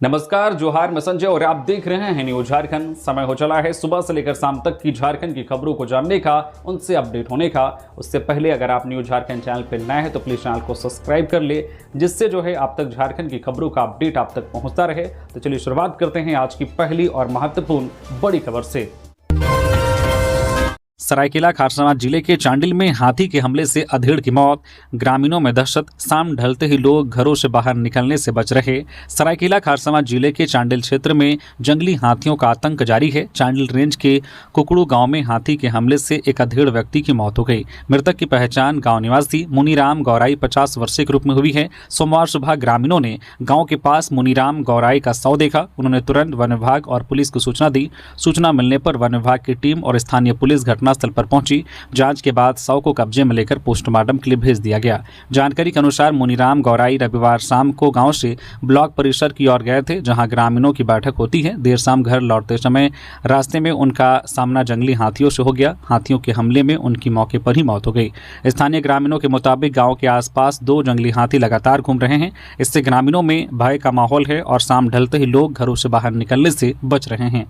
नमस्कार, जोहार, मैं संजय और आप देख रहे हैं न्यूज झारखंड। समय हो चला है सुबह से लेकर शाम तक की झारखंड की खबरों को जानने का, उनसे अपडेट होने का। उससे पहले अगर आप न्यूज झारखंड चैनल पर नए हैं तो प्लीज चैनल को सब्सक्राइब कर ले, जिससे जो है आप तक झारखंड की खबरों का अपडेट आप तक पहुंचता रहे। तो चलिए शुरुआत करते हैं आज की पहली और महत्वपूर्ण बड़ी खबर से। सरायकेला खरसावां जिले के चांडिल में हाथी के हमले से अधेड़ की मौत, ग्रामीणों में दहशत। शाम ढलते ही लोग घरों से बाहर निकलने से बच रहे। सरायकेला खरसावां जिले के चांडिल क्षेत्र में जंगली हाथियों का आतंक जारी है। चांडिल रेंज के कुकड़ू गांव में हाथी के हमले से एक अधेड़ व्यक्ति की मौत हो गई। मृतक की पहचान गांव निवासी मुनीराम गौराई 50 वर्षीय के रूप में हुई है। सोमवार सुबह ग्रामीणों ने गाँव के पास मुनीराम गौराई का शव देखा। उन्होंने तुरंत वन विभाग और पुलिस को सूचना दी। सूचना मिलने पर वन विभाग की टीम और स्थानीय पुलिस घटनास्थल पर पहुंची। जांच के बाद शव को कब्जे में लेकर पोस्टमार्टम के लिए भेज दिया गया। जानकारी के अनुसार मुनीराम गौराई रविवार शाम को गांव से ब्लॉक परिसर की ओर गए थे, जहां ग्रामीणों की बैठक होती है। देर शाम घर लौटते समय रास्ते में उनका सामना जंगली हाथियों से हो गया। हाथियों के हमले में उनकी मौके पर ही मौत हो गई। स्थानीय ग्रामीणों के मुताबिक गाँव के आसपास 2 जंगली हाथी लगातार घूम रहे हैं। इससे ग्रामीणों में भय का माहौल है और शाम ढलते ही लोग घरों से बाहर निकलने से बच रहे हैं।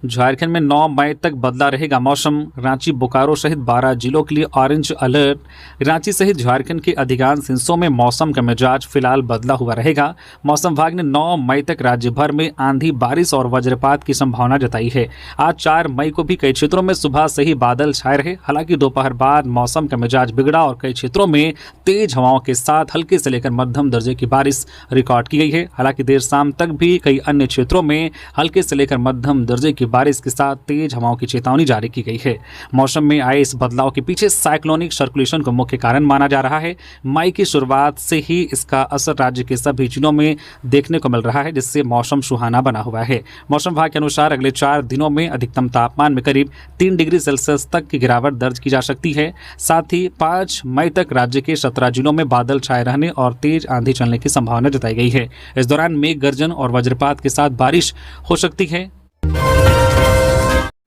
झारखंड में 9 मई तक बदला रहेगा मौसम। रांची, बोकारो सहित 12 जिलों के लिए ऑरेंज अलर्ट। रांची सहित झारखंड के अधिकांश हिस्सों में मौसम का मिजाज फिलहाल बदला हुआ रहेगा। मौसम विभाग ने 9 मई तक राज्य भर में आंधी, बारिश और वज्रपात की संभावना जताई है। आज 4 मई को भी कई क्षेत्रों में सुबह से ही बादल छाए रहे। हालांकि दोपहर बाद मौसम का मिजाज बिगड़ा और कई क्षेत्रों में तेज हवाओं के साथ हल्के से लेकर मध्यम दर्जे की बारिश रिकॉर्ड की गई है। हालांकि देर शाम तक भी कई अन्य क्षेत्रों में हल्के से लेकर मध्यम दर्जे की बारिश के साथ तेज हवाओं की चेतावनी जारी की गई है। मौसम में आए इस बदलाव के पीछे साइक्लोनिक सर्कुलेशन को मुख्य कारण माना जा रहा है। मई की शुरुआत से ही इसका असर राज्य के सभी जिलों में देखने को मिल रहा है, जिससे मौसम सुहाना बना हुआ है। मौसम विभाग के अनुसार अगले 4 दिनों में अधिकतम तापमान में करीब 3 डिग्री सेल्सियस तक की गिरावट दर्ज की जा सकती है। साथ ही 5 मई तक राज्य के 17 जिलों में बादल छाए रहने और तेज आंधी चलने की संभावना जताई गई है। इस दौरान मेघ गर्जन और वज्रपात के साथ बारिश हो सकती है।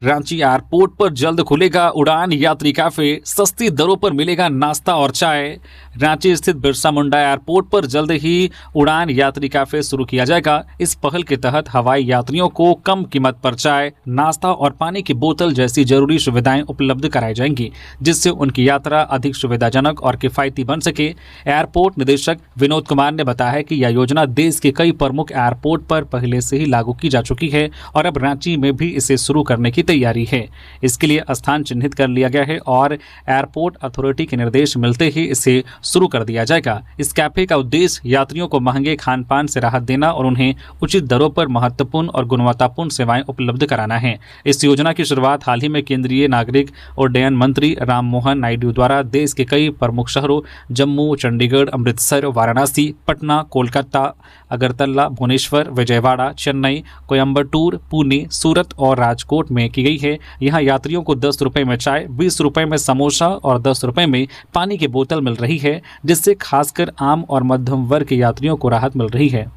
रांची एयरपोर्ट पर जल्द खुलेगा उड़ान यात्री कैफे, सस्ती दरों पर मिलेगा नाश्ता और चाय। रांची स्थित बिरसा मुंडा एयरपोर्ट पर जल्द ही उड़ान यात्री कैफे शुरू किया जाएगा। इस पहल के तहत हवाई यात्रियों को कम कीमत पर चाय, नाश्ता और पानी की बोतल जैसी जरूरी सुविधाएं उपलब्ध कराई जाएंगी, जिससे उनकी यात्रा अधिक सुविधाजनक और किफायती बन सके। एयरपोर्ट निदेशक विनोद कुमार ने बताया कि यह योजना देश के कई प्रमुख एयरपोर्ट पर पहले से ही लागू की जा चुकी है और अब रांची में भी इसे शुरू करने की तैयारी है। इसके लिए स्थान चिन्हित कर लिया गया है और एयरपोर्ट अथॉरिटी के निर्देश मिलते ही इसे शुरू कर दिया जाएगा। इस कैफे का उद्देश्य यात्रियों को महंगे खान पान से राहत देना और उन्हें उचित दरों पर महत्वपूर्ण और गुणवत्तापूर्ण सेवाएं उपलब्ध कराना है। इस योजना की शुरुआत हाल ही में केंद्रीय नागरिक उड्डयन मंत्री राम मोहन नायडू द्वारा देश के कई प्रमुख शहरों जम्मू, चंडीगढ़, अमृतसर, वाराणसी, पटना, कोलकाता, अगरतला, भुवनेश्वर, विजयवाड़ा, चेन्नई, कोयम्बटूर, पुणे, सूरत और राजकोट में की गई है। यहाँ यात्रियों को 10 रुपए में चाय, 20 रुपए में समोसा और 10 रुपए में पानी की बोतल मिल रही है, जिससे खासकर आम और मध्यम वर्ग के यात्रियों को राहत मिल रही है।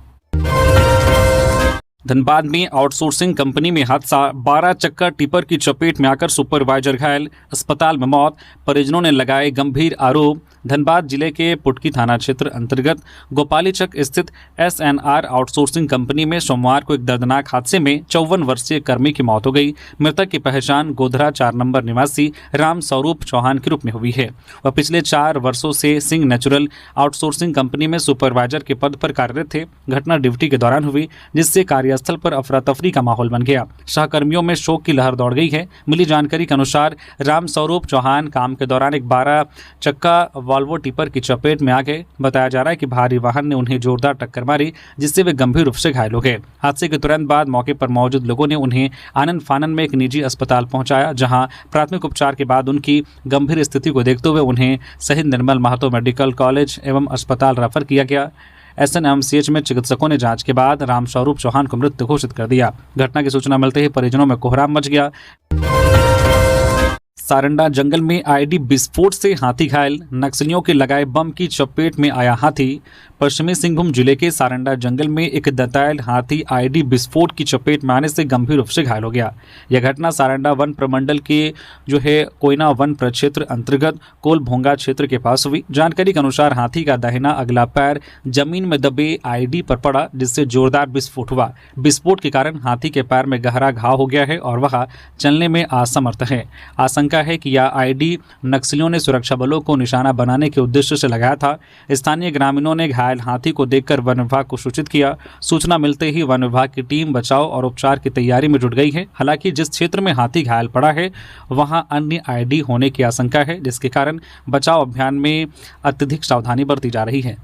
धनबाद में आउटसोर्सिंग कंपनी में हादसा, 12 चक्का टिपर की चपेट में आकर सुपरवाइजर घायल, अस्पताल में मौत। परिजनों ने लगाए गंभीर आरोप। धनबाद जिले के पुटकी थाना क्षेत्र अंतर्गत गोपालीचक स्थित SNR आउटसोर्सिंग कंपनी में सोमवार को एक दर्दनाक हादसे में 54 वर्षीय कर्मी की मौत हो गई। मृतक की पहचान गोधरा 4 नंबर निवासी राम स्वरूप चौहान के रूप में हुई है। वह पिछले 4 वर्षों से सिंह नेचुरल आउटसोर्सिंग कंपनी में सुपरवाइजर के पद पर कार्यरत थे। घटना ड्यूटी के दौरान हुई, जिससे कार्यस्थल पर अफरा तफरी का माहौल बन गया। सहकर्मियों में शोक की लहर दौड़ गई है। मिली जानकारी के अनुसार राम स्वरूप चौहान काम के दौरान एक 12 चक्का वॉल्वो टिपर की चपेट में आ गए। बताया जा रहा है कि भारी वाहन ने उन्हें जोरदार टक्कर मारी, जिससे वे गंभीर रूप से घायल हो गए। हादसे के तुरंत बाद मौके पर मौजूद लोगों ने उन्हें आनंद फानन में एक निजी अस्पताल पहुंचाया, जहां प्राथमिक उपचार के बाद उनकी गंभीर स्थिति को देखते हुए उन्हें शहीद निर्मल महतो मेडिकल कॉलेज एवं अस्पताल रेफर किया गया। SNMCH में चिकित्सकों ने जांच के बाद राम स्वरूप चौहान को मृत घोषित कर दिया। घटना की सूचना मिलते ही परिजनों में कोहराम मच गया। सारंडा जंगल में आईडी विस्फोट से हाथी घायल, नक्सलियों के लगाए बम की चपेट में आया हाथी। पश्चिमी सिंहभूम जिले के सारंडा जंगल में एक दंतायल हाथी आईडी विस्फोट की चपेट में आने से गंभीर रूप से घायल हो गया। यह घटना सारंडा वन प्रमंडल के कोयना वन प्रक्षेत्र अंतर्गत कोलभोंगा क्षेत्र के पास हुई। जानकारी के अनुसार हाथी का दाहिना अगला पैर जमीन में दबे आईडी पर पड़ा, जिससे जोरदार विस्फोट हुआ। विस्फोट के कारण हाथी के पैर में गहरा घाव हो गया है और वह चलने में असमर्थ है। आशंका है कि यह आईडी नक्सलियों ने सुरक्षा बलों को निशाना बनाने के उद्देश्य से लगाया था। स्थानीय ग्रामीणों ने घायल हाथी को देखकर वन विभाग को सूचित किया। सूचना मिलते ही वन विभाग की टीम बचाव और उपचार की तैयारी में जुट गई है। हालांकि जिस क्षेत्र में हाथी घायल पड़ा है वहां अन्य आईडी होने की आशंका है, जिसके कारण बचाव अभियान में अत्यधिक सावधानी बरती जा रही है।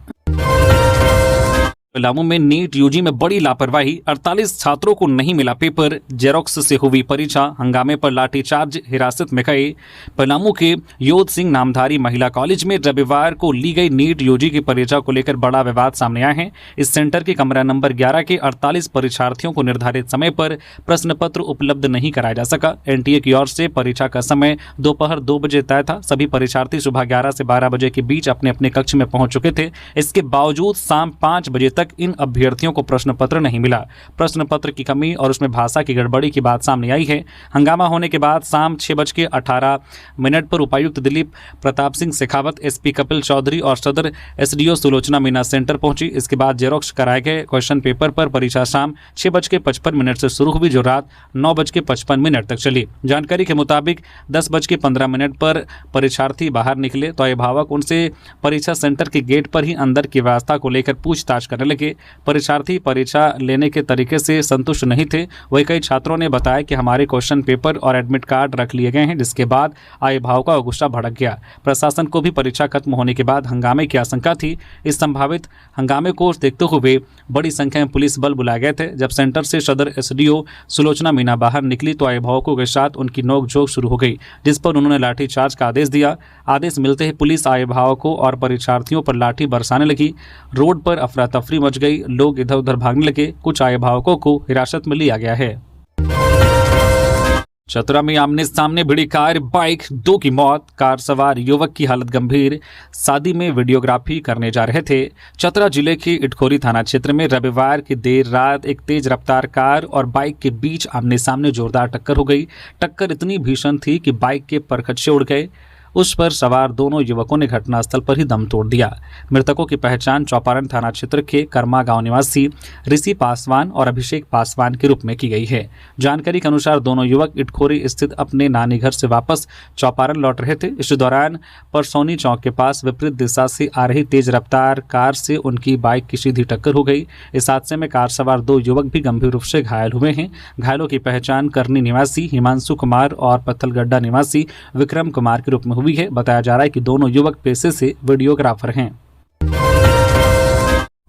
पलामू में नीट यूजी में बड़ी लापरवाही, 48 छात्रों को नहीं मिला पेपर, जेरोक्स से हुई परीक्षा, हंगामे पर लाठीचार्ज, हिरासत में गए। पलामू के योध सिंह नामधारी महिला कॉलेज में रविवार को ली गई नीट यूजी की परीक्षा को लेकर बड़ा विवाद सामने आया है। इस सेंटर के कमरा नंबर 11 के 48 परीक्षार्थियों को निर्धारित समय पर प्रश्न पत्र उपलब्ध नहीं कराया जा सका। एनटीए की ओर से परीक्षा का समय दोपहर 2 बजे तय था। सभी परीक्षार्थी सुबह 11 से 12 बजे के बीच अपने अपने कक्ष में पहुंच चुके थे। इसके बावजूद शाम 5 बजे तक इन अभ्यर्थियों को प्रश्न पत्र नहीं मिला। प्रश्न पत्र की कमी और उसमें भाषा की गड़बड़ी की बात सामने आई है। हंगामा होने के बाद शाम 6:18 पर उपायुक्त दिलीप प्रताप सिंह शेखावत, एसपी कपिल चौधरी और सदर एसडीओ सुलोचना मीना सेंटर पहुंची। इसके बाद जेरोक्स कराए गए क्वेश्चन पेपर पर परीक्षा शाम 6:55 से शुरू हुई, जो रात 9:55 तक चली। जानकारी के मुताबिक 10:15 पर परीक्षार्थी बाहर निकले तो अभिभावक उनसे परीक्षा सेंटर के गेट पर ही अंदर की व्यवस्था को लेकर पूछताछ करने लगे। परीक्षार्थी परीक्षा लेने के तरीके से संतुष्ट नहीं थे। वही कई छात्रों ने बताया कि हमारे क्वेश्चन पेपर और एडमिट कार्ड रख लिए गए हैं, जिसके बाद अभिभावकों का गुस्सा भड़क गया। प्रशासन को भी परीक्षा खत्म होने के बाद हंगामे की आशंका थी। इस संभावित हंगामे को देखते हुए बड़ी संख्या में पुलिस बल बुलाए गए थे। जब सेंटर से सदर एसडीओ सुलोचना मीना बाहर निकली तो अभिभावकों के साथ उनकी नोकझोंक शुरू हो गई, जिस पर उन्होंने लाठीचार्ज का आदेश दिया। आदेश मिलते ही पुलिस अभिभावकों और परीक्षार्थियों पर लाठी बरसाने लगी। रोड पर अफरा तफरी मच गई, लोग इधर उधर भागने लगे। कुछ अभिभावकों को हिरासत में लिया गया है। चतरा में आमने सामने भिड़ी कार बाइक, 2 की मौत, कार सवार युवक की हालत गंभीर, शादी में वीडियोग्राफी करने जा रहे थे। चतरा जिले के इटखोरी थाना क्षेत्र में रविवार की देर रात एक तेज रफ्तार कार और बाइक के बीच आमने सामने जोरदार टक्कर हो गई। टक्कर इतनी भीषण थी कि बाइक के परखच्चे उड़ गए। उस पर सवार दोनों युवकों ने घटनास्थल पर ही दम तोड़ दिया। मृतकों की पहचान चौपारण थाना क्षेत्र के कर्मा गांव निवासी ऋषि पासवान और अभिषेक पासवान के रूप में की गई है। जानकारी के अनुसार दोनों युवक इटखोरी स्थित अपने नानी घर से वापस चौपारण लौट रहे थे। इस दौरान परसौनी चौक के पास विपरीत दिशा से आ रही तेज रफ्तार कार से उनकी बाइक की सीधी टक्कर हो गई। इस हादसे में कार सवार 2 युवक भी गंभीर रूप से घायल हुए हैं। घायलों की पहचान करनी निवासी हिमांशु कुमार और पत्थलगड्ढा निवासी विक्रम कुमार के रूप में हुई है। बताया जा रहा है कि दोनों युवक पेशे से वीडियोग्राफर हैं।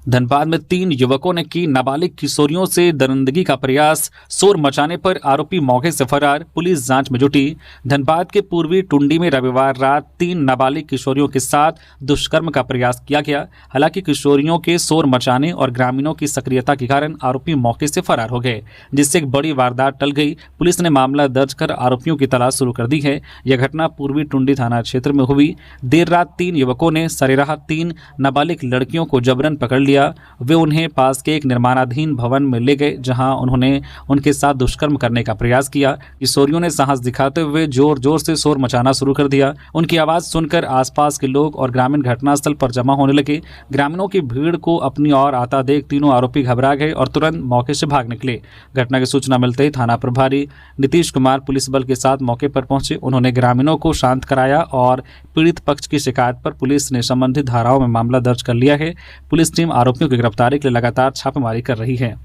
धनबाद में 3 युवकों ने की नाबालिग किशोरियों से दरिंदगी का प्रयास, शोर मचाने पर आरोपी मौके से फरार, पुलिस जांच में जुटी। धनबाद के पूर्वी टुंडी में रविवार रात 3 नाबालिग किशोरियों के साथ दुष्कर्म का प्रयास किया गया। हालांकि किशोरियों के शोर मचाने और ग्रामीणों की सक्रियता के कारण आरोपी मौके से फरार हो गए, जिससे एक बड़ी वारदात टल गई। पुलिस ने मामला दर्ज कर आरोपियों की तलाश शुरू कर दी है। यह घटना पूर्वी टुंडी थाना क्षेत्र में हुई। देर रात 3 युवकों ने सरेराह 3 नाबालिग लड़कियों को जबरन पकड़ लिया। वे उन्हें पास के एक निर्माणाधीन भवन में ले गए, जहां उन्होंने उनके साथ दुष्कर्म करने का प्रयास किया। किशोरियों ने साहस दिखाते हुए जोर जोर से शोर मचाना शुरू कर दिया। उनकी आवाज सुनकर आसपास के लोग और ग्रामीण घटनास्थल पर जमा होने लगे। ग्रामीणों की भीड़ को अपनी ओर आता देख तीनों आरोपी घबरा गए और तुरंत मौके से भाग निकले। घटना की सूचना मिलते ही थाना प्रभारी नीतीश कुमार पुलिस बल के साथ मौके पर पहुंचे। उन्होंने ग्रामीणों को शांत कराया और पीड़ित पक्ष की शिकायत पर पुलिस ने संबंधित धाराओं में मामला दर्ज कर लिया है। पुलिस टीम आरोपियों की गिरफ्तारी के लिए लगातार छापेमारी कर रही है।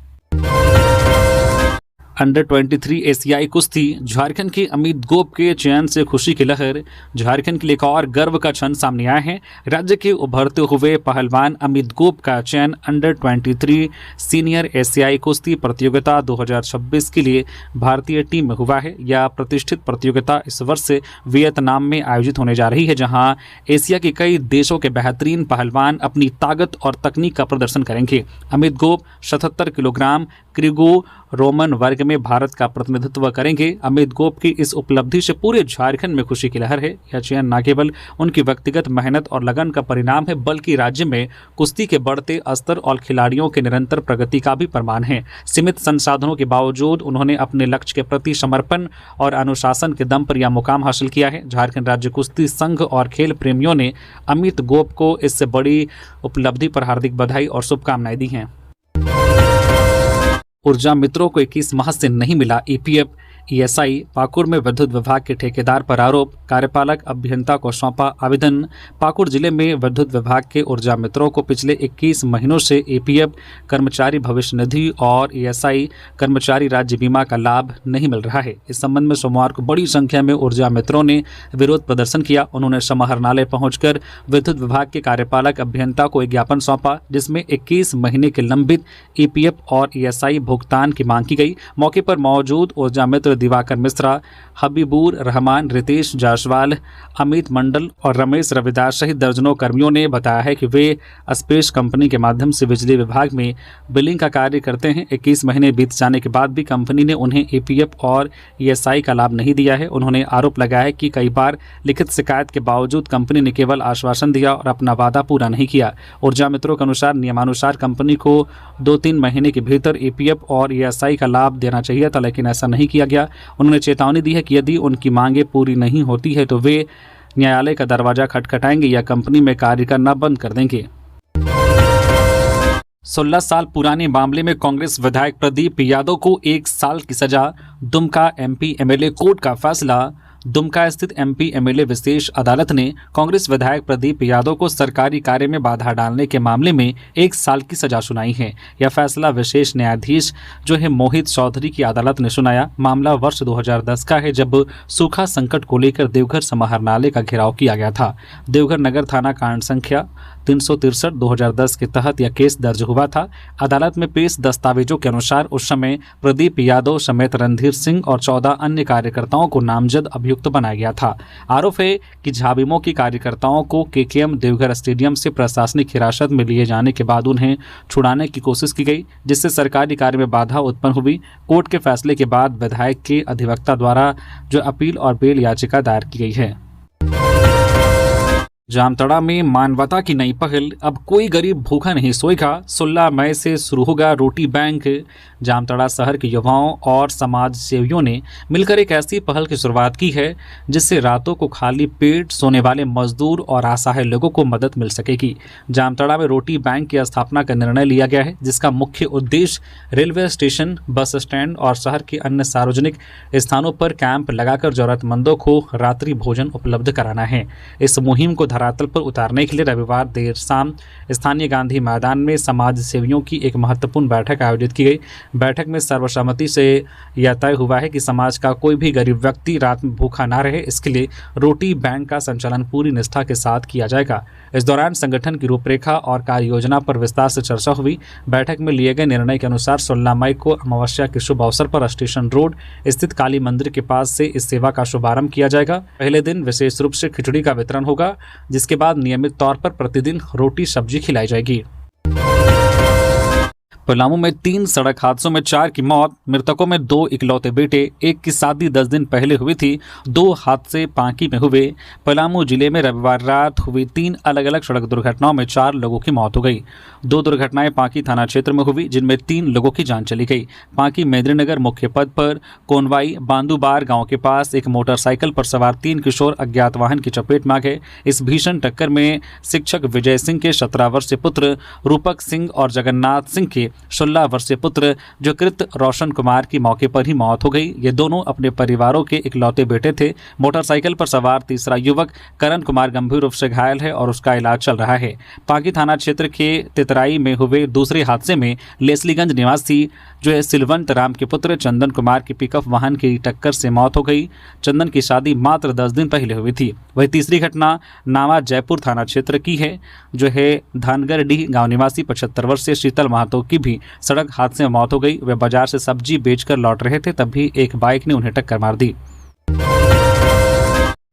अंडर-23 एशियाई कुश्ती, झारखंड के अमित गोप के चयन से खुशी की लहर। झारखंड के लिए एक और गर्व का क्षण सामने आया है। राज्य के उभरते हुए पहलवान अमित गोप का चयन अंडर-23 सीनियर एशियाई कुश्ती प्रतियोगिता 2026 के लिए भारतीय टीम में हुआ है। यह प्रतिष्ठित प्रतियोगिता इस वर्ष वियतनाम में आयोजित होने जा रही है, जहां एशिया के कई देशों के बेहतरीन पहलवान अपनी ताकत और तकनीक का प्रदर्शन करेंगे। अमित गोप 77 किलोग्राम क्रिगो रोमन वर्ग में भारत का प्रतिनिधित्व करेंगे। अमित गोप की इस उपलब्धि से पूरे झारखंड में खुशी की लहर है। यह चयन न केवल उनकी व्यक्तिगत मेहनत और लगन का परिणाम है, बल्कि राज्य में कुश्ती के बढ़ते स्तर और खिलाड़ियों के निरंतर प्रगति का भी प्रमाण है। सीमित संसाधनों के बावजूद उन्होंने अपने लक्ष्य के प्रति समर्पण और अनुशासन के दम पर यह मुकाम हासिल किया है। झारखंड राज्य कुश्ती संघ और खेल प्रेमियों ने अमित गोप को इससे बड़ी उपलब्धि पर हार्दिक बधाई और शुभकामनाएं दी हैं। ऊर्जा मित्रों को 21 माह से नहीं मिला ईपीएफ ईएसआई। पाकुड़ में विद्युत विभाग के ठेकेदार पर आरोप, कार्यपालक अभियंता को सौंपा आवेदन। पाकुड़ जिले में विद्युत विभाग के ऊर्जा मित्रों को पिछले 21 महीनों से ईपीएफ कर्मचारी भविष्य निधि और ईएसआई कर्मचारी राज्य बीमा का लाभ नहीं मिल रहा है। इस संबंध में सोमवार को बड़ी संख्या में ऊर्जा मित्रों ने विरोध प्रदर्शन किया। उन्होंने समाहरणालय पहुंचकर विद्युत विभाग के कार्यपालक अभियंता को एक ज्ञापन सौंपा, जिसमें 21 महीने के लंबित ईपीएफ और ईएसआई भुगतान की मांग की गई। मौके पर मौजूद ऊर्जा मित्र दिवाकर मिश्रा, हबीबुर रहमान, रितेश जायसवाल, अमित मंडल और रमेश रविदास सहित दर्जनों कर्मियों ने बताया है कि वे स्पेस कंपनी के माध्यम से बिजली विभाग में बिलिंग का कार्य करते हैं। 21 महीने बीत जाने के बाद भी कंपनी ने उन्हें ईपीएफ और ईएसआई का लाभ नहीं दिया है। उन्होंने आरोप लगाया है कि कई बार लिखित शिकायत के बावजूद कंपनी ने केवल आश्वासन दिया और अपना वादा पूरा नहीं किया। ऊर्जा मित्रों के अनुसार नियमानुसार कंपनी को 2-3 महीने के भीतर ईपीएफ और ईएसआई का लाभ देना चाहिए था, लेकिन ऐसा नहीं किया गया। उन्होंने चेतावनी दी है कि यदि उनकी मांगें पूरी नहीं होती है तो वे न्यायालय का दरवाजा खटखटाएंगे या कंपनी में कार्य करना बंद कर देंगे। 16 साल पुराने मामले में कांग्रेस विधायक प्रदीप यादव को 1 साल की सजा। दुमका एमपी एमएलए कोर्ट का फैसला। दुमका स्थित एमपी एमएलए विशेष अदालत ने कांग्रेस विधायक प्रदीप यादव को सरकारी कार्य में बाधा डालने के मामले में 1 साल की सजा सुनाई है। यह फैसला विशेष न्यायाधीश जो है मोहित चौधरी की अदालत ने सुनाया। मामला वर्ष 2010 का है, जब सूखा संकट को लेकर देवघर समाहरणालय का घेराव किया गया था। देवघर नगर थाना कांड संख्या 363/2010 के तहत यह केस दर्ज हुआ था। अदालत में पेश दस्तावेजों के अनुसार उस समय प्रदीप यादव समेत रणधीर सिंह और 14 अन्य कार्यकर्ताओं को नामजद अभियुक्त बनाया गया था। आरोप है कि झाविमो के कार्यकर्ताओं को केकेएम देवघर स्टेडियम से प्रशासनिक हिरासत में लिए जाने के बाद उन्हें छुड़ाने की कोशिश की गई, जिससे सरकारी कार्य में बाधा उत्पन्न हुई। कोर्ट के फैसले के बाद विधायक के अधिवक्ता द्वारा जो अपील और बेल याचिका दायर की गई है। जामताड़ा में मानवता की नई पहल, अब कोई गरीब भूखा नहीं सोएगा। 16 मई से शुरू होगा रोटी बैंक। जामताड़ा शहर के युवाओं और समाज सेवियों ने मिलकर एक ऐसी पहल की शुरुआत की है जिससे रातों को खाली पेट सोने वाले मजदूर और असहाय लोगों को मदद मिल सकेगी। जामताड़ा में रोटी बैंक की स्थापना का निर्णय लिया गया है, जिसका मुख्य उद्देश्य रेलवे स्टेशन, बस स्टैंड और शहर के अन्य सार्वजनिक स्थानों पर कैंप लगाकर जरूरतमंदों को रात्रि भोजन उपलब्ध कराना है। इस मुहिम को धरातल पर उतारने के लिए रविवार देर शाम स्थानीय गांधी मैदान में समाज सेवियों की एक महत्वपूर्ण बैठक आयोजित की गई। बैठक में सर्वसम्मति से यह तय हुआ है कि समाज का कोई भी गरीब व्यक्ति रात में भूखा ना रहे, इसके लिए रोटी बैंक का संचालन पूरी निष्ठा के साथ किया जाएगा। इस दौरान संगठन की रूपरेखा और कार्य योजना पर विस्तार से चर्चा हुई। बैठक में लिए गए निर्णय के अनुसार 16 मई को अमावस्या के शुभ अवसर पर स्टेशन रोड स्थित काली मंदिर के पास से इस सेवा का शुभारंभ किया जाएगा। पहले दिन विशेष रूप से खिचड़ी का वितरण होगा, जिसके बाद नियमित तौर पर प्रतिदिन रोटी सब्जी खिलाई जाएगी। पलामू में 3 सड़क हादसों में 4 की मौत, मृतकों में 2 इकलौते बेटे। एक की शादी 10 दिन पहले हुई थी। 2 हादसे पांकी में हुए। पलामू जिले में रविवार रात हुई 3 अलग अलग सड़क दुर्घटनाओं में 4 लोगों की मौत हो गई। 2 दुर्घटनाएं पांकी थाना क्षेत्र में हुई, जिनमें 3 लोगों की जान चली गई। पांकी मेदिनीनगर मुख्य पद पर कोनवाई बांदूबार गांव के पास एक मोटरसाइकिल पर सवार 3 किशोर अज्ञात वाहन की चपेट में आ गए। इस भीषण टक्कर में शिक्षक विजय सिंह के 17 वर्षीय पुत्र रूपक सिंह और जगन्नाथ सिंह के 16 वर्षीय पुत्र जो कृत रोशन कुमार की मौके पर ही मौत हो गई। ये दोनों अपने परिवारों के इकलौते बेटे थे। मोटरसाइकिल पर सवार तीसरा युवक करण कुमार गंभीर रूप से घायल है और उसका इलाज चल रहा है। पांकी थाना क्षेत्र के तितराई में हुए दूसरे हादसे में लेसलीगंज निवासी जो है सिलवंत राम के पुत्र चंदन कुमार की पिकअप वाहन की टक्कर से मौत हो गई। चंदन की शादी मात्र 10 दिन पहले हुई थी। वही तीसरी घटना नावा जयपुर थाना क्षेत्र की है, जो है धानगरडीह गांव निवासी 75 वर्षीय शीतल महतो की भी सड़क हादसे में मौत हो गई। वे बाजार से सब्जी बेचकर लौट रहे थे, तभी एक बाइक ने उन्हें टक्कर मार दी।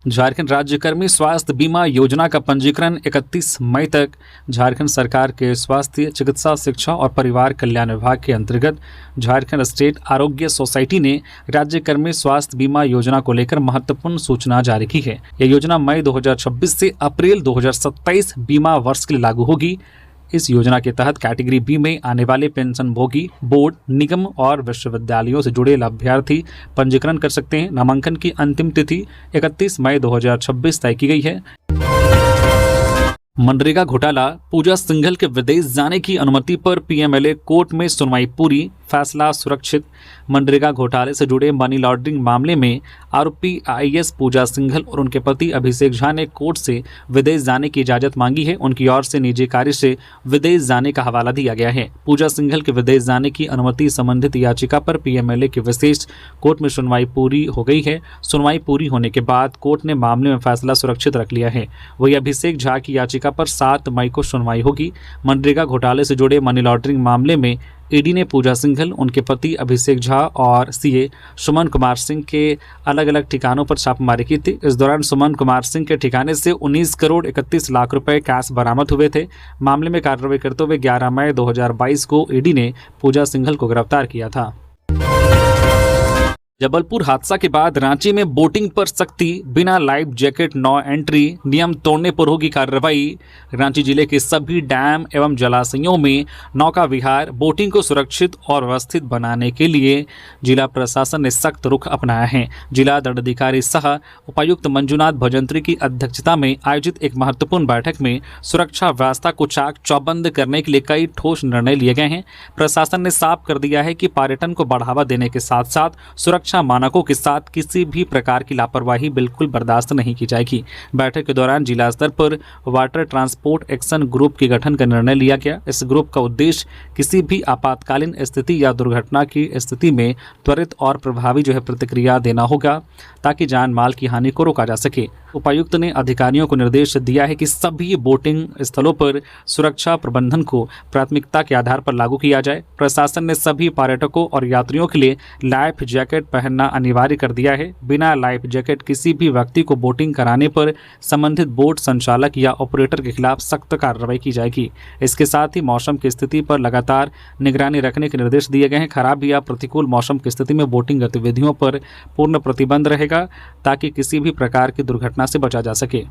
झारखंड राज्य कर्मी स्वास्थ्य बीमा योजना का पंजीकरण 31 मई तक झारखंड सरकार के स्वास्थ्य, चिकित्सा, शिक्षा और परिवार कल्याण विभाग के अंतर्गत झारखंड स्टेट आरोग्य सोसाइटी ने राज्य कर्मी स्वास्थ्य बीमा योजना को लेकर महत्वपूर्ण सूचना जारी की है। यह योजना मई 2026 से अप्रैल 2027 बीमा वर्ष के लिए लागू होगी। इस योजना के तहत कैटेगरी बी में आने वाले पेंशनभोगी बोर्ड, निगम और विश्वविद्यालयों से जुड़े लाभार्थी पंजीकरण कर सकते हैं। नामांकन की अंतिम तिथि 31 मई 2026 तय की गई है। मनरेगा घोटाला, पूजा सिंघल के विदेश जाने की अनुमति पर पीएमएलए कोर्ट में सुनवाई पूरी, फैसला सुरक्षित। मनरेगा घोटाले से जुड़े मनी लॉन्ड्रिंग मामले में आरोपी आईएएस पूजा सिंघल और उनके पति अभिषेक झा ने कोर्ट से विदेश जाने की इजाजत मांगी है। उनकी ओर से निजी कार्य से विदेश जाने का हवाला दिया गया है। पूजा सिंघल के विदेश जाने की अनुमति संबंधित याचिका पर पीएमएलए की विशेष कोर्ट में सुनवाई पूरी हो गई है। सुनवाई पूरी होने के बाद कोर्ट ने मामले में फैसला सुरक्षित रख लिया है। वही अभिषेक झा की याचिका पर 7 मई को सुनवाई होगी। मनरेगा घोटाले से जुड़े मनी लॉन्ड्रिंग मामले में ईडी ने पूजा सिंघल, उनके पति अभिषेक झा और सीए सुमन कुमार सिंह के अलग अलग ठिकानों पर छापेमारी की थी। इस दौरान सुमन कुमार सिंह के ठिकाने से 19 करोड़ 31 लाख रुपए कैश बरामद हुए थे। मामले में कार्रवाई करते हुए 11 मई 2022 को ईडी ने पूजा सिंघल को गिरफ्तार किया था। जबलपुर हादसा के बाद रांची में बोटिंग पर सख्ती, बिना लाइफ जैकेट नो एंट्री, नियम तोड़ने पर होगी कार्रवाई। रांची जिले के सभी डैम एवं जलाशयों में नौका विहार, बोटिंग को सुरक्षित और व्यवस्थित बनाने के लिए जिला प्रशासन ने सख्त रुख अपनाया है। जिला दंडाधिकारी सह उपायुक्त मंजुनाथ भजंत्री की अध्यक्षता में आयोजित एक महत्वपूर्ण बैठक में सुरक्षा व्यवस्था को चाक चौबंद करने के लिए कई ठोस निर्णय लिए गए हैं। प्रशासन ने साफ कर दिया है कि पर्यटन को बढ़ावा देने के साथ साथ सुरक्षा मानकों के साथ किसी भी प्रकार की लापरवाही बिल्कुल बर्दाश्त नहीं की जाएगी। बैठक के दौरान जिला स्तर पर वाटर ट्रांसपोर्ट एक्शन ग्रुप के गठन का निर्णय लिया गया। इस ग्रुप का उद्देश्य किसी भी आपातकालीन स्थिति या दुर्घटना की स्थिति में त्वरित और प्रभावी प्रतिक्रिया देना होगा ताकि जान माल की हानि को रोका जा सके। उपायुक्त ने अधिकारियों को निर्देश दिया है कि सभी बोटिंग स्थलों पर सुरक्षा प्रबंधन को प्राथमिकता के आधार पर लागू किया जाए। प्रशासन ने सभी पर्यटकों और यात्रियों के लिए लाइफ जैकेट पहनना अनिवार्य कर दिया है। बिना लाइफ जैकेट किसी भी व्यक्ति को बोटिंग कराने पर संबंधित बोट संचालक या ऑपरेटर के खिलाफ सख्त कार्रवाई की जाएगी। इसके साथ ही मौसम की स्थिति पर लगातार निगरानी रखने के निर्देश दिए गए हैं। खराब या प्रतिकूल मौसम की स्थिति में बोटिंग गतिविधियों पर पूर्ण प्रतिबंध रहेगा ताकि किसी भी प्रकार की दुर्घटना से बचा जा सके।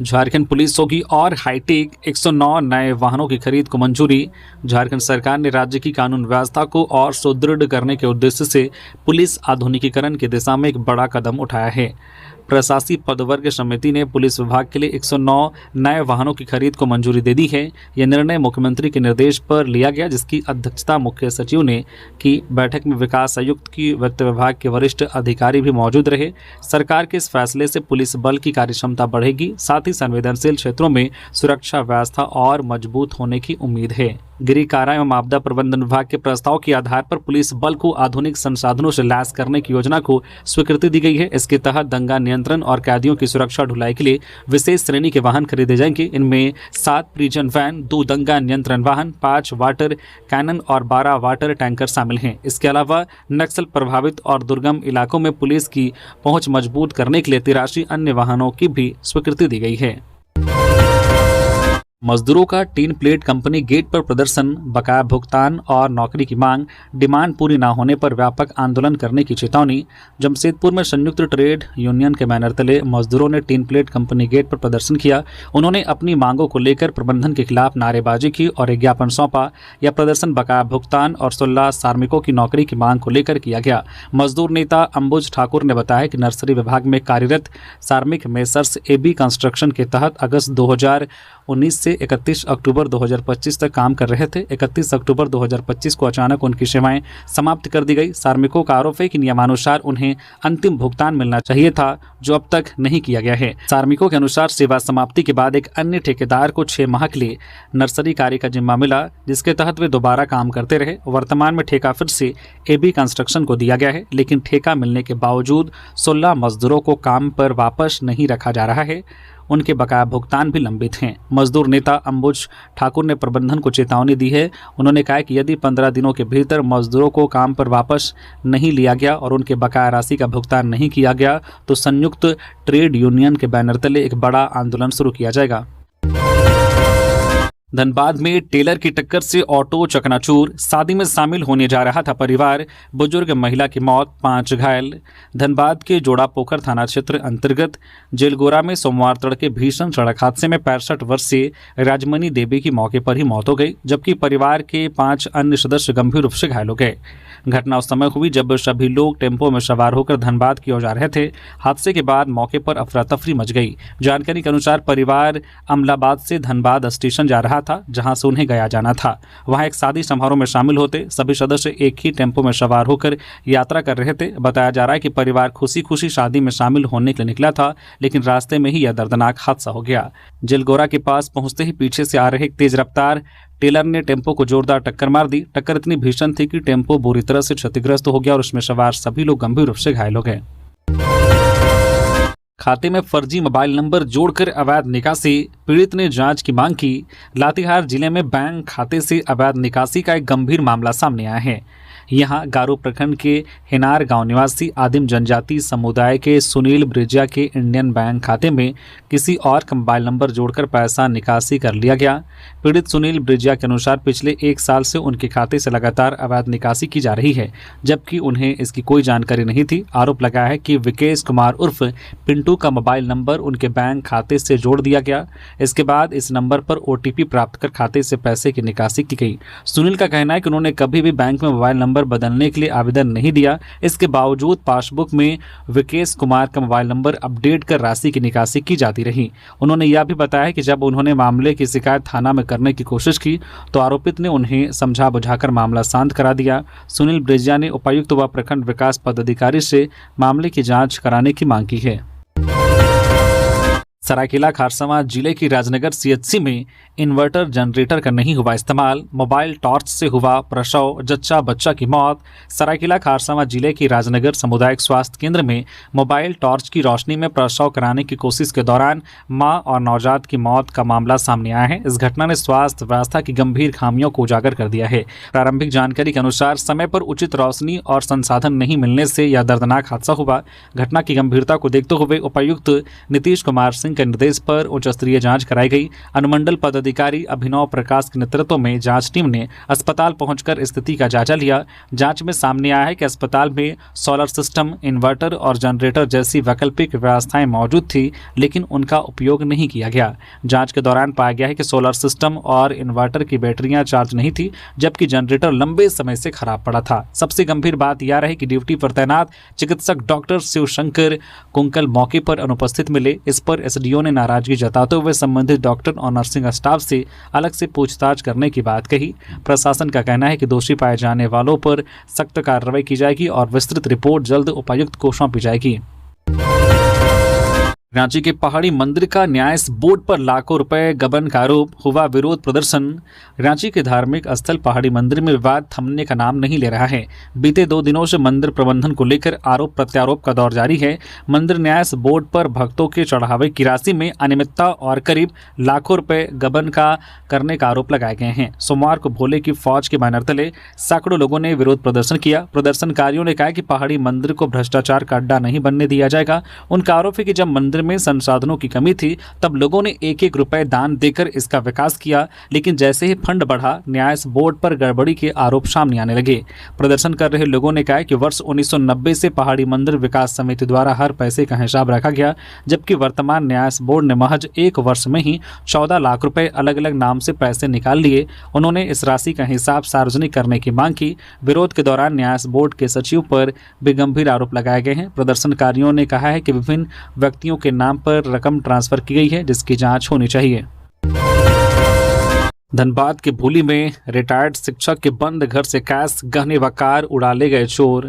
झारखंड पुलिस होगी और हाईटेक 109 नए वाहनों की खरीद को मंजूरी। झारखंड सरकार ने राज्य की कानून व्यवस्था को और सुदृढ़ करने के उद्देश्य से पुलिस आधुनिकीकरण की दिशा में एक बड़ा कदम उठाया है। प्रशासकीय पदवर्ग समिति ने पुलिस विभाग के लिए 109 नए वाहनों की खरीद को मंजूरी दे दी है। यह निर्णय मुख्यमंत्री के निर्देश पर लिया गया, जिसकी अध्यक्षता मुख्य सचिव ने की। बैठक में विकास आयुक्त की वित्त विभाग के वरिष्ठ अधिकारी भी मौजूद रहे। सरकार के इस फैसले से पुलिस बल की कार्यक्षमता बढ़ेगी, साथ ही संवेदनशील क्षेत्रों में सुरक्षा व्यवस्था और मजबूत होने की उम्मीद है। गृह कारा एवं आपदा प्रबंधन विभाग के प्रस्ताव के आधार पर पुलिस बल को आधुनिक संसाधनों से लैस करने की योजना को स्वीकृति दी गई है। इसके तहत दंगा नियंत्रण और कैदियों की सुरक्षा ढुलाई के लिए विशेष श्रेणी के वाहन खरीदे जाएंगे। इनमें 7 प्रिजन वैन, 2 दंगा नियंत्रण वाहन, 5 वाटर कैनन और 12 वाटर टैंकर शामिल हैं। इसके अलावा नक्सल प्रभावित और दुर्गम इलाकों में पुलिस की पहुंच मजबूत करने के लिए 83 अन्य वाहनों की भी स्वीकृति दी गई है। मजदूरों का टीन प्लेट कंपनी गेट पर प्रदर्शन, बकाया भुगतान और नौकरी की मांग, डिमांड पूरी न होने पर व्यापक आंदोलन करने की चेतावनी। जमशेदपुर में संयुक्त ट्रेड यूनियन के बैनर तले मजदूरों ने टीन प्लेट कंपनी गेट पर प्रदर्शन किया। उन्होंने अपनी मांगों को लेकर प्रबंधन के खिलाफ नारेबाजी की और एक ज्ञापन सौंपा। यह प्रदर्शन बकाया भुगतान और 16 श्रमिकों की नौकरी की मांग को लेकर किया गया। मजदूर नेता अंबुज ठाकुर ने बताया कि नर्सरी विभाग में कार्यरत श्रमिक मेसर्स एबी कंस्ट्रक्शन के तहत अगस्त 2019 से 31 अक्टूबर 2025 तक काम कर रहे थे। 31 अक्टूबर 2025 को अचानक उनकी सेवाएं समाप्त कर दी गई। श्रमिकों का आरोप है कि नियमानुसार उन्हें अंतिम भुगतान मिलना चाहिए था, जो अब तक नहीं किया गया है। श्रमिकों के अनुसार सेवा समाप्ति के बाद एक अन्य ठेकेदार को 6 माह के लिए नर्सरी कार्य का जिम्मा मिला, जिसके तहत वे दोबारा काम करते रहे। वर्तमान में ठेका फिर से एबी कंस्ट्रक्शन को दिया गया है, लेकिन ठेका मिलने के बावजूद 16 मजदूरों को काम पर वापस नहीं रखा जा रहा है। उनके बकाया भुगतान भी लंबित हैं। मजदूर नेता अंबुज ठाकुर ने प्रबंधन को चेतावनी दी है। उन्होंने कहा कि यदि 15 दिनों के भीतर मजदूरों को काम पर वापस नहीं लिया गया और उनके बकाया राशि का भुगतान नहीं किया गया तो संयुक्त ट्रेड यूनियन के बैनर तले एक बड़ा आंदोलन शुरू किया जाएगा। धनबाद में टेलर की टक्कर से ऑटो चकनाचूर, शादी में शामिल होने जा रहा था परिवार, बुजुर्ग महिला की मौत, 5 घायल। धनबाद के जोड़ापोखर थाना क्षेत्र अंतर्गत जेलगोरा में सोमवार तड़के भीषण सड़क हादसे में 65 वर्षीय राजमणि देवी की मौके पर ही मौत हो गई, जबकि परिवार के 5 अन्य सदस्य गंभीर रूप से घायल हो गए। घटना उस समय हुई जब सभी लोग टेम्पो में सवार होकर धनबाद की ओर जा रहे थे। हादसे के बाद मौके पर अफरा तफरी मच गई। जानकारी के अनुसार परिवार अमलाबाद से धनबाद स्टेशन जा रहा था, जहां से उन्हें गया जाना था। वहां एक शादी समारोह में शामिल होते सभी सदस्य एक ही टेम्पो में सवार होकर यात्रा कर रहे थे। बताया जा रहा है कि परिवार खुशी खुशी शादी में शामिल होने के लिए निकला था, लेकिन रास्ते में ही यह दर्दनाक हादसा हो गया। जेलगोरा के पास पहुंचते ही पीछे से आ रहे एक तेज रफ्तार टेलर ने टेम्पो को जोरदार टक्कर मार दी। टक्कर इतनी भीषण थी कि टेम्पो बुरी तरह से क्षतिग्रस्त हो गया और उसमें सवार सभी लोग गंभीर रूप से घायल हो गए। खाते में फर्जी मोबाइल नंबर जोड़कर अवैध निकासी, पीड़ित ने जांच की मांग की। लातेहार जिले में बैंक खाते से अवैध निकासी का एक गंभीर मामला सामने आया है। यहां गारो प्रखंड के हिनार गांव निवासी आदिम जनजाति समुदाय के सुनील ब्रिजिया के इंडियन बैंक खाते में किसी और का मोबाइल नंबर जोड़कर पैसा निकासी कर लिया गया। पीड़ित सुनील ब्रिजिया के अनुसार पिछले 1 साल से उनके खाते से लगातार अवैध निकासी की जा रही है, जबकि उन्हें इसकी कोई जानकारी नहीं थी। आरोप लगाया है कि विकेश कुमार उर्फ पिंटू का मोबाइल नंबर उनके बैंक खाते से जोड़ दिया गया। इसके बाद इस नंबर पर OTP प्राप्त कर खाते से पैसे की निकासी की गई। सुनील का कहना है कि उन्होंने कभी भी बैंक में मोबाइल नंबर बदलने के लिए आवेदन नहीं दिया। इसके बावजूद पासबुक में विकेश कुमार का मोबाइल नंबर अपडेट कर राशि की निकासी की जाती रही। उन्होंने यह भी बताया कि जब उन्होंने मामले की शिकायत थाना में करने की कोशिश की तो आरोपित ने उन्हें समझा बुझाकर मामला शांत करा दिया। सुनील ब्रिजिया ने उपायुक्त व प्रखंड विकास पदाधिकारी से मामले की जांच कराने की मांग की है। सरायकेला खारसावां जिले की राजनगर CHC में इन्वर्टर जनरेटर का नहीं हुआ इस्तेमाल, मोबाइल टॉर्च से हुआ प्रसव, जच्चा बच्चा की मौत। सरायकेला खारसावां जिले की राजनगर सामुदायिक स्वास्थ्य केंद्र में मोबाइल टॉर्च की रोशनी में प्रसव कराने की कोशिश के दौरान मां और नवजात की मौत का मामला सामने आया है। इस घटना ने स्वास्थ्य व्यवस्था की गंभीर खामियों को उजागर कर दिया है। प्रारंभिक जानकारी के अनुसार समय पर उचित रोशनी और संसाधन नहीं मिलने से यह दर्दनाक हादसा हुआ। घटना की गंभीरता को देखते हुए उपायुक्त नीतीश कुमार सिंह के निर्देश पर उच्च स्तरीय जांच कराई गई। अनुमंडल पदाधिकारी अभिनव प्रकाश के नेतृत्व में जांच टीम ने अस्पताल पहुंचकर स्थिति का जायजा लिया। जांच में सामने आया है कि अस्पताल में सोलर सिस्टम, इन्वर्टर और जनरेटर जैसी वैकल्पिक व्यवस्थाएं मौजूद थी, लेकिन उनका उपयोग नहीं किया गया। जांच के दौरान पाया गया है कि सोलर सिस्टम और इन्वर्टर की बैटरियां चार्ज नहीं थी, जबकि जनरेटर लंबे समय से खराब पड़ा था। सबसे गंभीर बात यह रही कि ड्यूटी पर तैनात चिकित्सक डॉक्टर शिवशंकर कुंकल मौके पर अनुपस्थित मिले। इस पर SDO ने नाराजगी जताते हुए संबंधित डॉक्टर और नर्सिंग स्टाफ से अलग से पूछताछ करने की बात कही। प्रशासन का कहना है कि दोषी पाए जाने वालों पर सख्त कार्रवाई की जाएगी और विस्तृत रिपोर्ट जल्द उपायुक्त को सौंपी जाएगी। रांची के पहाड़ी मंदिर का न्यास बोर्ड पर लाखों रुपए गबन का आरोप, हुआ विरोध प्रदर्शन। रांची के धार्मिक स्थल पहाड़ी मंदिर में विवाद थमने का नाम नहीं ले रहा है। बीते 2 दिनों से मंदिर प्रबंधन को लेकर आरोप प्रत्यारोप का दौर जारी है। मंदिर न्यास बोर्ड पर भक्तों के चढ़ावे की राशि में अनियमितता और करीब लाखों रुपए गबन का करने का आरोप लगाए गए हैं। सोमवार को भोले की फौज के बैनर तले सैकड़ों लोगों ने विरोध प्रदर्शन किया। प्रदर्शनकारियों ने कहा कि पहाड़ी मंदिर को भ्रष्टाचार का अड्डा नहीं बनने दिया जाएगा। उनका आरोप है कि जब मंदिर में संसाधनों की कमी थी तब लोगों ने 1-1 रुपए दान देकर इसका विकास किया, लेकिन जैसे ही फंड बढ़ा न्यास बोर्ड पर गड़बड़ी के आरोप सामने आने लगे। प्रदर्शन कर रहे लोगों ने कहा कि वर्ष 1990 से पहाड़ी मंदिर विकास समिति द्वारा हर पैसे का हिसाब रखा गया, जबकि वर्तमान न्यास बोर्ड ने महज 1 वर्ष में ही 14 लाख रुपए अलग अलग नाम से पैसे निकाल लिए। उन्होंने इस राशि का हिसाब सार्वजनिक करने की मांग की। विरोध के दौरान न्यास बोर्ड के सचिव पर भी गंभीर आरोप लगाए गए हैं। प्रदर्शनकारियों ने कहा है कि विभिन्न व्यक्तियों के नाम पर रकम ट्रांसफर की गई है, जिसकी जांच होनी चाहिए। धनबाद के भूली में रिटायर्ड शिक्षक के बंद घर से कैश, गहने व कार उड़ा ले गए चोर।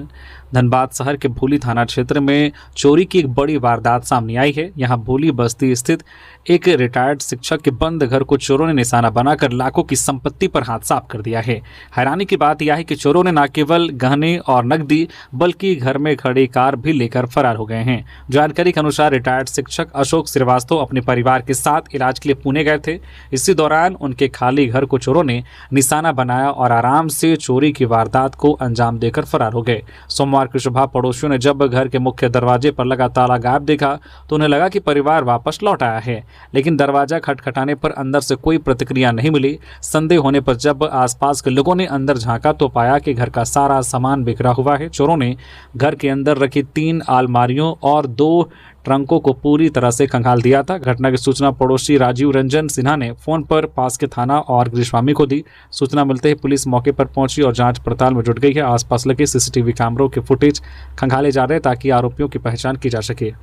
धनबाद शहर के भूली थाना क्षेत्र में चोरी की एक बड़ी वारदात सामने आई है। यहां भूली बस्ती स्थित एक रिटायर्ड शिक्षक के बंद घर को चोरों ने निशाना बनाकर लाखों की संपत्ति पर हाथ साफ कर दिया है। हैरानी की बात यह है कि चोरों ने न केवल गहने और नकदी बल्कि घर में खड़ी कार भी लेकर फरार हो गए हैं। जानकारी के अनुसार रिटायर्ड शिक्षक अशोक श्रीवास्तव अपने परिवार के साथ इलाज के लिए पुणे गए थे। इसी दौरान उनके खाली घर को चोरों ने निशाना बनाया और आराम से चोरी की वारदात को अंजाम देकर फरार हो गए। सोमवार की सुबह पड़ोसियों ने जब घर के मुख्य दरवाजे पर लगा ताला गायब देखा तो उन्हें लगा कि परिवार वापस लौट आया है, लेकिन दरवाजा खटखटाने पर अंदर से कोई प्रतिक्रिया नहीं मिली। संदेह होने पर जब आसपास के लोगों ने अंदर झांका तो पाया कि घर का सारा सामान बिखरा हुआ है। चोरों ने घर के अंदर रखी 3 अलमारियों और 2 ट्रंकों को पूरी तरह से खंगाल दिया था। घटना की सूचना पड़ोसी राजीव रंजन सिन्हा ने फोन पर पास के थाना और गृहस्वामी को दी। सूचना मिलते ही पुलिस मौके पर पहुंची और जांच पड़ताल में जुट गई है। आसपास लगे सीसीटीवी कैमरों के फुटेज खंगाले जा रहे हैं ताकि आरोपियों की पहचान की जा सके।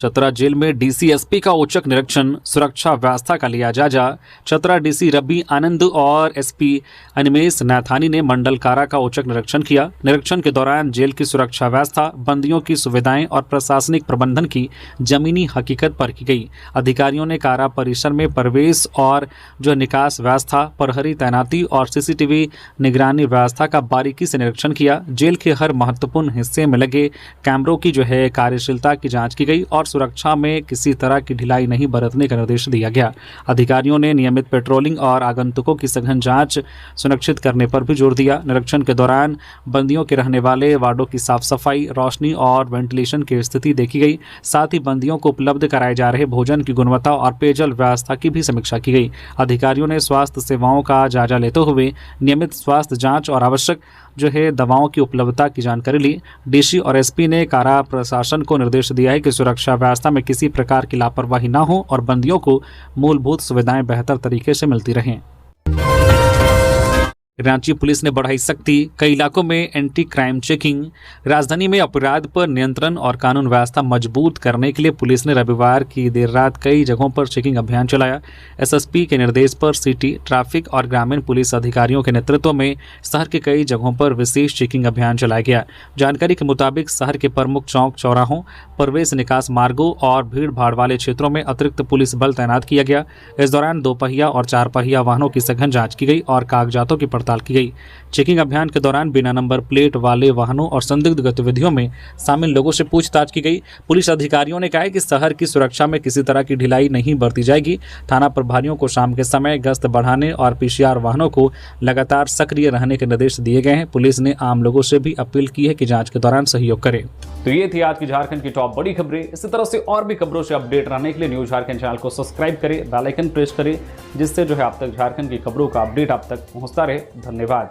चतरा जेल में डीसीएसपी का औचक निरीक्षण, सुरक्षा व्यवस्था का लिया जायजा। चतरा डीसी रवि आनंद और एसपी अनिमेश नाथानी ने मंडल कारा का औचक निरीक्षण किया। निरीक्षण के दौरान जेल की सुरक्षा व्यवस्था, बंदियों की सुविधाएं और प्रशासनिक प्रबंधन की जमीनी हकीकत पर की गई। अधिकारियों ने कारा परिसर में प्रवेश और निकास व्यवस्था, प्रहरी तैनाती और सीसीटीवी निगरानी व्यवस्था का बारीकी से निरीक्षण किया। जेल के हर महत्वपूर्ण हिस्से में लगे कैमरों की कार्यशीलता की जाँच की गई और सुरक्षा में किसी तरह की ढिलाई नहीं बरतने का निर्देश दिया गया। अधिकारियों ने नियमित पेट्रोलिंग और आगंतुकों की सघन जांच सुनिश्चित करने पर भी जोर दिया। निरीक्षण के दौरान बंदियों के रहने वाले वार्डों की साफ सफाई, रोशनी और वेंटिलेशन की स्थिति देखी गई। साथ ही बंदियों को उपलब्ध कराए जा रहे भोजन की गुणवत्ता और पेयजल व्यवस्था की भी समीक्षा की गई। अधिकारियों ने स्वास्थ्य सेवाओं का जायजा लेते हुए नियमित स्वास्थ्य जाँच और आवश्यक दवाओं की उपलब्धता की जानकारी ली। डीसी और एसपी ने कारा प्रशासन को निर्देश दिया है कि सुरक्षा व्यवस्था में किसी प्रकार की लापरवाही न हो और बंदियों को मूलभूत सुविधाएं बेहतर तरीके से मिलती रहें। रांची पुलिस ने बढ़ाई सख्ती, कई इलाकों में एंटी क्राइम चेकिंग। राजधानी में अपराध पर नियंत्रण और कानून व्यवस्था मजबूत करने के लिए पुलिस ने रविवार की देर रात कई जगहों पर चेकिंग अभियान चलाया। एसएसपी के निर्देश पर सिटी, ट्रैफिक और ग्रामीण पुलिस अधिकारियों के नेतृत्व में शहर के कई जगहों पर विशेष चेकिंग अभियान चलाया गया। जानकारी के मुताबिक शहर के प्रमुख चौक चौराहों, प्रवेश निकास मार्गों और भीड़ भाड़ वाले क्षेत्रों में अतिरिक्त पुलिस बल तैनात किया गया। इस दौरान 2 पहिया और 4 पहिया वाहनों की सघन जाँच की गई और कागजातों की पड़ताल की गई। चेकिंग अभियान के दौरान बिना नंबर प्लेट वाले वाहनों और संदिग्ध गतिविधियों में शामिल लोगों से पूछताछ की गई। पुलिस अधिकारियों ने कहा कि शहर की सुरक्षा में किसी तरह की ढिलाई नहीं बरती जाएगी। थाना प्रभारियों को शाम के समय गश्त बढ़ाने और पीसीआर वाहनों को लगातार सक्रिय रहने के निर्देश दिए गए हैं। पुलिस ने आम लोगों से भी अपील की है कि जांच के दौरान सहयोग करें। तो ये थी आज की झारखंड की टॉप बड़ी खबरें। इसी तरह से और भी खबरों से अपडेट रहने के लिए न्यूज झारखंड चैनल को सब्सक्राइब करें, बेल आइकन प्रेस करें, जिससे आप तक झारखंड की खबरों का अपडेट आप तक पहुंचता रहे। धन्यवाद।